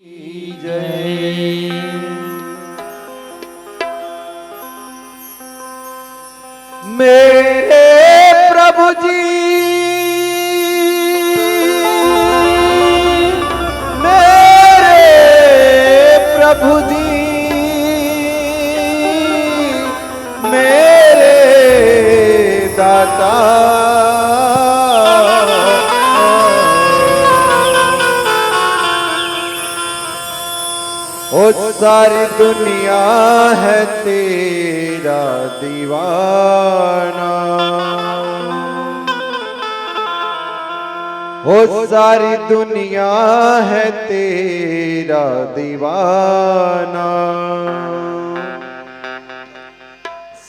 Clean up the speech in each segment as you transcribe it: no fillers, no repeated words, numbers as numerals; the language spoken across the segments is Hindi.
जय। मेरे प्रभु जी, मेरे प्रभु जी, मेरे दाता, ओ सारी दुनिया है तेरा दीवाना, ओ सारी दुनिया है तेरा दीवाना,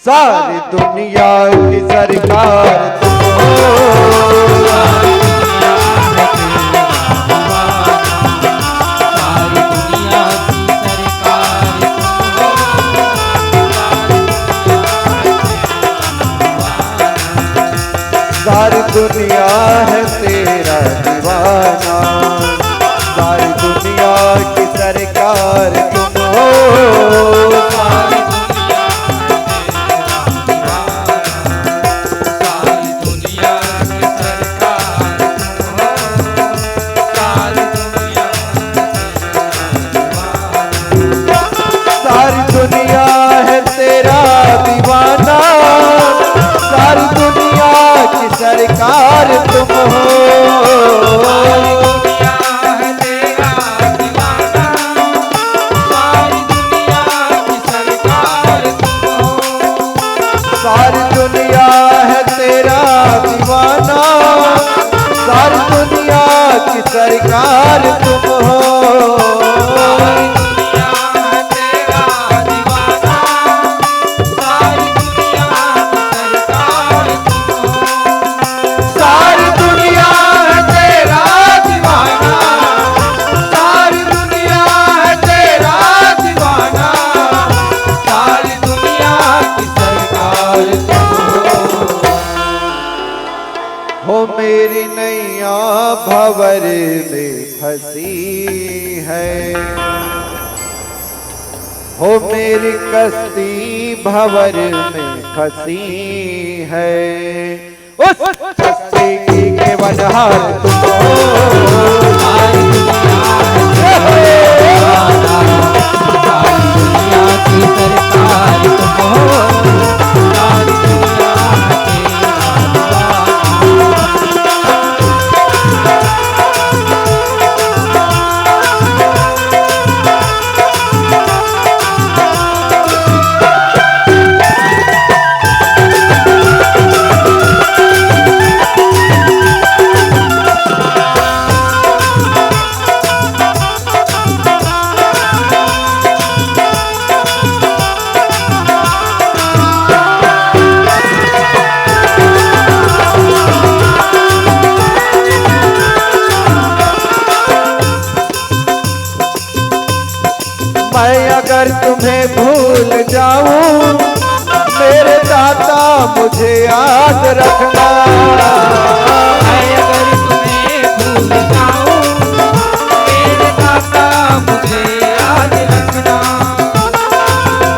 सारी दुनिया की सरकार तुम हो। सारी दुनिया है तेरा दीवाना, सारी दुनिया की सरकार तुम हो। सारी दुनिया की सरकार तुम हो, सारी दुनिया सारी दुनिया है तेरा दीवाना, सारी दुनिया की सरकार तुम हो। सारी दुनिया है तेरा दीवाना, सारी दुनिया की सरकार तुम हो। सारी दुनिया है तेरा दीवाना, सारी दुनिया की सरकार तुम हो। हो मेरी नैया भंवर में फंसी है, हो मेरी कश्ती भंवर में फंसी है, उस कश्ती की केवनहार तुम हो। सारी दुनिया की सरकार तुम हो। मैं अगर तुम्हें भूल जाऊं मेरे दाता मुझे याद रखना। मैं अगर तुम्हें भूल जाऊं मेरे दाता मुझे याद रखना।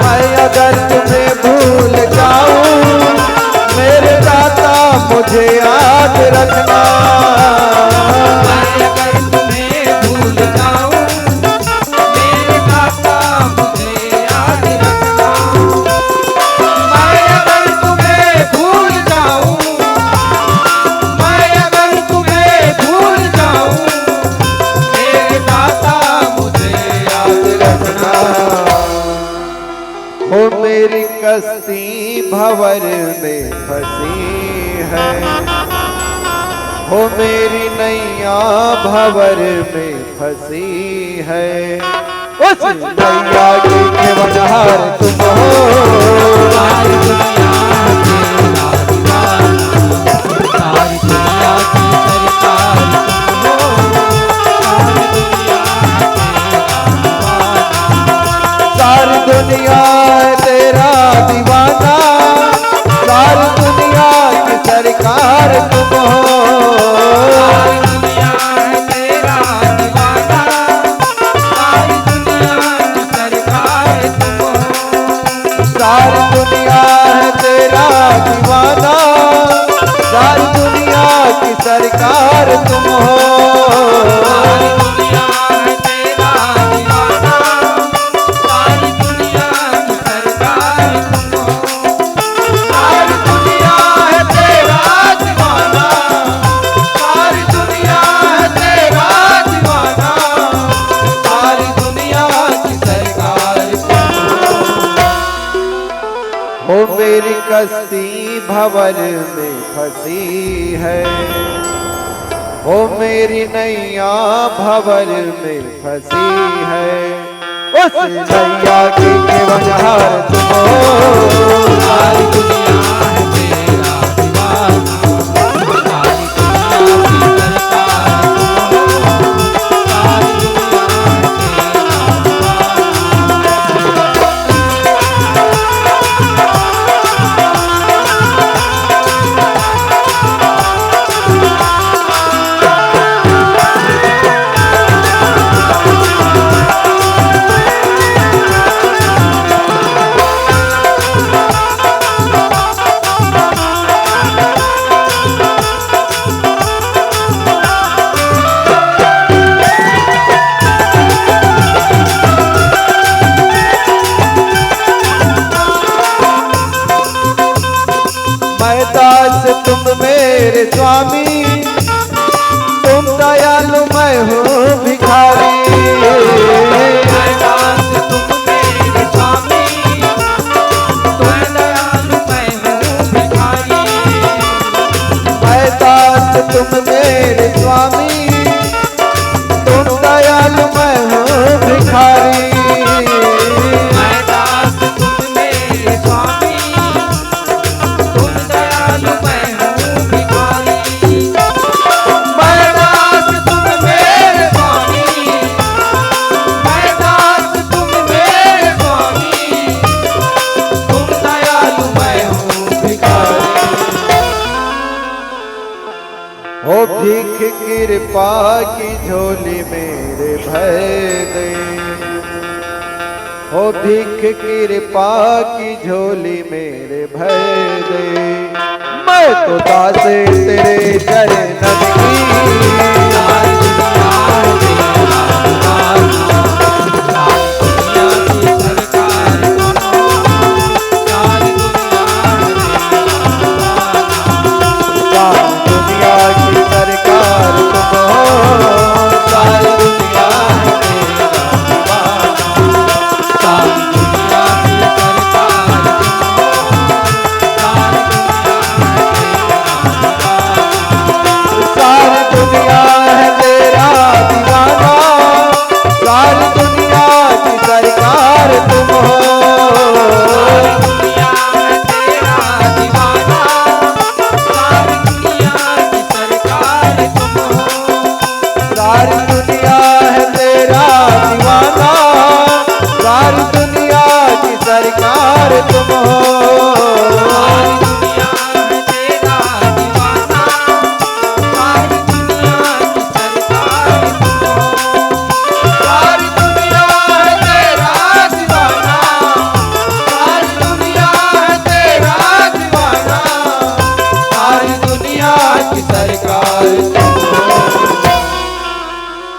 मैं अगर तुम्हें भूल जाऊं मेरे दाता मुझे याद रखना। मैं अगर तुम्हें भूल जाऊं मेरी कश्ती भंवर में फंसी है, हो मेरी नैया भंवर में फंसी है, उस नैया की केवनहार तुम हो। सारी दुनिया तेरा दीवाना, सारी दुनिया की सरकार तुम हो। सारी दुनिया तेरा दीवाना, सारी दुनिया की सरकार तुम हो। सारी दुनिया तेरा दीवाना, कश्ती भंवर में फंसी है, ओ मेरी नैया भंवर में फंसी है। उस नैया की केवनहार तुम हो, सारी दुनिया है तेरा दीवाना, सारी दुनिया की सरकार तुम हो, सारी दुनिया तुम मेरे स्वामी, तुम दयालु मैं हूँ भिखारी। मैं दास तुम मेरे स्वामी, तुम दयालु मैं हूँ भिखारी। मैं दास तुम मेरे स्वामी, तुम दयालु मैं हूँ भिखारी। मैं दास तुम मेरे स्वामी, तुम दयालु मैं हूँ भिखारी। मैं दास तुम मेरे स्वामी, मैं दास तुम मेरे स्वामी, तुम दयालु मैं हूँ भिखारी। ओ भीख कृपा की झोली मेरे भर दे, ओ भीख कृपा की झोली मेरे भर दे। मैं तो दास तेरे चरणन की, सारी दुनिया है तेरा दीवाना, सारी दुनिया की सरकार तुम हो, सारी दुनिया है तेरा दीवाना। सारी दुनिया की सरकार तुम हो, सारी दुनिया है तेरा दीवाना, सारी दुनिया की सरकार तुम हो, सारी दुनिया है तेरा दीवाना। सारी दुनिया है तेरा दीवाना, सारी दुनिया की सरकार तुम हो। सारी दुनिया है तेरा दीवाना, सारी दुनिया की सरकार तुम हो। सारी दुनिया है तेरा दीवाना, सारी दुनिया की सरकार तुम हो। सारी दुनिया है तेरा दीवाना, सारी दुनिया है तेरा दीवाना, सारी दुनिया की सरकार तुम हो।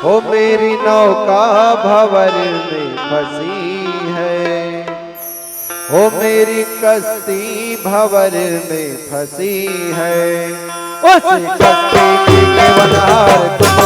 ओ मेरी नौका भंवर में फंसी है, ओ मेरी कश्ती भंवर में फंसी है। उस कश्ती की केवनहार तुम